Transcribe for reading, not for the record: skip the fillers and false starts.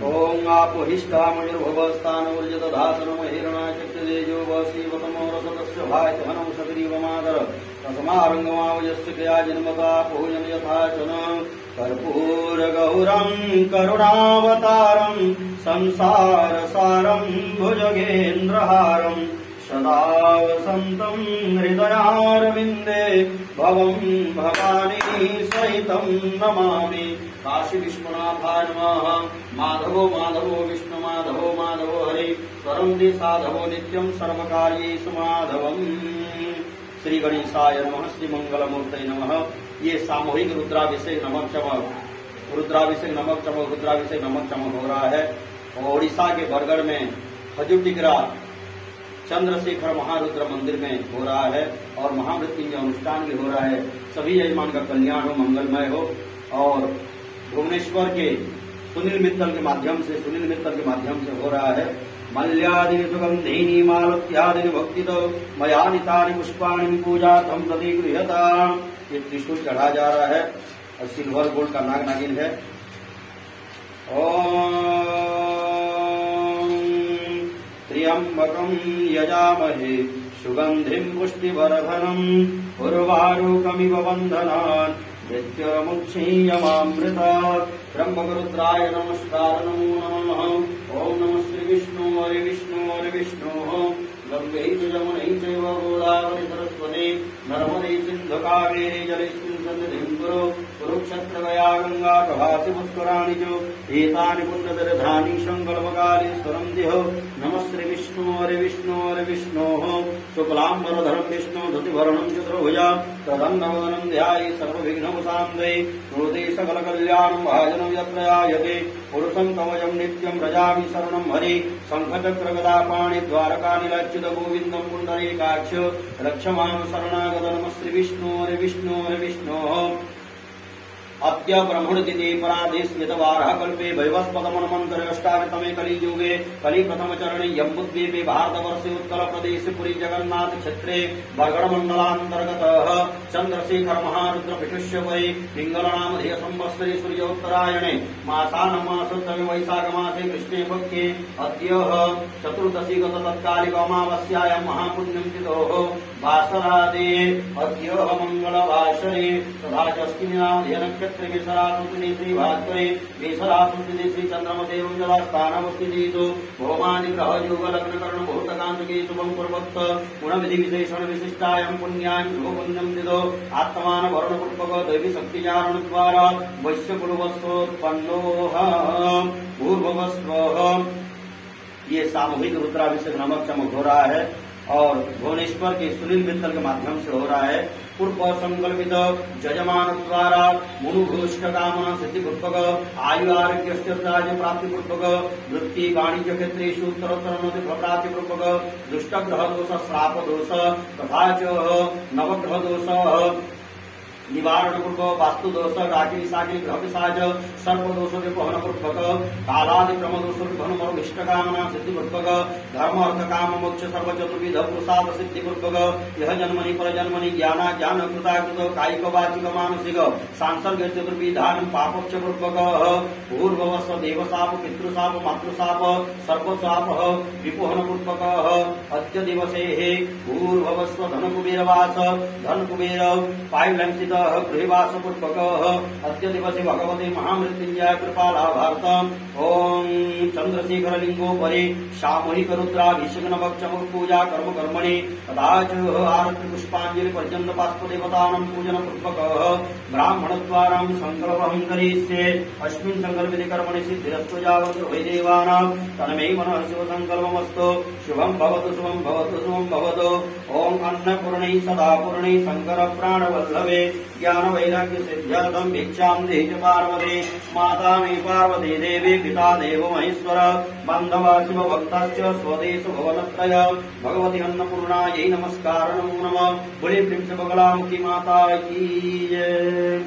ओम आपोहिष्ठामयुर्भवस्तानूर्जदधातनमहिरणाचक्रेजो वसीवतमोरसदस्य भायतहनं सग्रीवमादर तस्मारङ्गमावयस्य क्रिया जन्मता पूजन यथा च न कर्पूरगौरं करुणावतारं संसारसारं भुजगेन्द्रहारं सदा वसन्तं हृदयारविन्दे भवं भवानी सहितं नमामि। काशी विश्वनाथाय नमः। माधवो माधवो विष्णु माधवो माधवो हरि स्वरंदि साधवो नित्यं सर्वकार्येषु माधवम्। श्री गणेशाय नमः। श्री मंगलमूर्तये नमः। ये सामूहिक रुद्राभिषेक नमक चमक रुद्राभिषेक नमक चमक हो रहा है। ओडिशा के बरगढ़ में खजुटिगरा चंद्रशेखर महारुद्र मंदिर में हो रहा है और महामृत्युंजय अनुष्ठान भी हो रहा है। सभी यजमान का कल्याण हो, मंगलमय हो। और भुवनेश्वर के सुनील मित्तल के माध्यम से हो रहा है। मल्यादिनी सुगंधिनी मालत्यादिनी भक्ति तो मयानितानि पुष्पाणि पूजार्थं प्रतिगृह्यता। ये त्रिशूल चढ़ा जा रहा है और सिल्वर गोल्ड का नाग नागिन है। ओम त्र्यंबकं यजामहे सुगंधिं पुष्टिवर्धनम् उर्वारुकमिव बन्धनान् नित्यमुक्षीयमामृतात्। ब्रह्मरुद्राय नमस्कार नमो नमः। ओम नमः श्री विष्णु हरे विष्णु गंगे यमुने चैव गोदावरी सरस्वती नर्मदे सिंधु कावेरी जलेस्मिन् सन्निधिं कुरु। कुरुक्षेत्र गया गंगा प्रभासि पुष्कराणि च एतानि पुण्यतीर्थानि संकल्पकालेश्वरं दिहो। नमः श्री विष्णु हरे विष्णु शुक्लाम्बरधरं विष्णु धृतिभरणं चतुर्भुजा तदन्नवदनं ध्याये सर्वविघ्नोपशान्तये हृदे सकलकल्याणं भाजनं यत्र यायते पुरुषं तवयं नित्यं व्रजामि शरणं हरि। शङ्खचक्रगदा पाणि द्वारकानिलच्युत गोविन्दं पुण्डरीकाक्ष रक्षमां शरणागत। नमः श्री विष्णु हरे विष्णु अद्य ब्रह्मणतिथि पराधीस्मितवारः कल्पे वैवस्पतमन्वन्तरष्टादशतमे कलियुगे कलिप्रथमचरणे यम्बुद्वीपे भारतवर्षे उत्कलप्रदेशे पुरी जगन्नाथ क्षेत्रे बरगढ़मण्डलान्तर्गतः चन्द्रशेखर महारुद्र पीठस्य वै पिङ्गलनामधेय संवत्सरे सूर्योत्तरायणे मासानमासोत्तमे वैशाखमासे कृष्णे पक्षे अद्य चतुर्दशी गत तत्कालिक अमावास्यायां महापुण्यं तिथोः वासरादे अद्य मंगलवासरे तथा च श्री भास्करे वेसरासुतिनि श्री चंद्रमदेवं जलास्थानवस्थितेषु भौमानि ग्रह योग लग्न कर्ण भूतकांतके शुभं कुर्वत् गुणविधि विशेषण विशिष्टायां पुण्यां पुण्यं दिदो आत्मान वर्ण पुष्पक दैवी शक्तिचारण द्वारा वैश्य कुलवस्त्रोत्पन्नो भूर्भुवस्व। ये सामूहिक रुद्राभिषेक नमक चमक हो रहा है और भुवनेश्वर के सुनील मित्तल के माध्यम से हो रहा है। पूर्व संकल्पित जजमान द्वारा मुनुघोष्ठ कामना सिद्धि पूर्वक आयु आरोग्य प्राप्ति पूर्वक वृत्ति वाणिज्य क्षेत्रेषु उत्तरोत्तर प्राप्ति पूर्वक दुष्ट ग्रह दोष श्राप दोष तथा च नवग्रह दोष निवारण पूर्वक वास्तु दोष रागिनी सागिनी ग्रह पिशाच सर्प दोष विपहन पूर्वक कालादि क्रम दोष विभन इष्ट कामना सिद्धि पूर्वक धर्म अर्थ काम मोक्ष सर्व चतुर्विध पुरुषार्थ सिद्धि पूर्वक यह जन्मनि पर जन्मनि ज्ञाना ज्ञान कृताकृत कायिक वाचिक मानसिक सांसर्ग चतुर्विधान पापोक्ष पूर्वक भूर्भुवस्व देवशाप पितृशाप मातृशाप सर्पशाप विपुहन पूर्वक अद्य दिवसे भूर्भुवस्व धन कुबेरवास धन कुबेर पायुलंसित गृहवास पूर्वक अद्य दिवसे भगवते महामृत्युंजय कृपा लाभार्थम ओम चंद्रशेखर लिंगोपरि सामूहिक रुद्राभिषेक नमक चमक पूजा कर्म कर्मणि तथा च आरति पुष्पांजलि पर्यंत पार्श्वदेवतानां पूजन पूर्वक ब्राह्मण द्वारा संकल्पं करिष्ये। अस्मिन् संकल्पिते कर्मणि सिद्धिरस्तु यावत् वै देवानां तन्मे मनः शिव संकल्पमस्तु। शुभं भवतु शुभं भवतु शुभं भवतु। ओम अन्नपूर्णे सदा पूर्णे शंकर प्राणवल्लभे ज्ञान वैराग्य सिद्ध्यर्थं भिक्षां देहि च पार्वती माता मे पार्वती देवी पिता देवो महेश्वर बान्धवा शिव भक्ताश्च स्वदेश भवनत्रय भगवती अन्नपूर्णायै नमस्कार नमो नमः। बोले प्रेम से बगलामुखी माता की जय।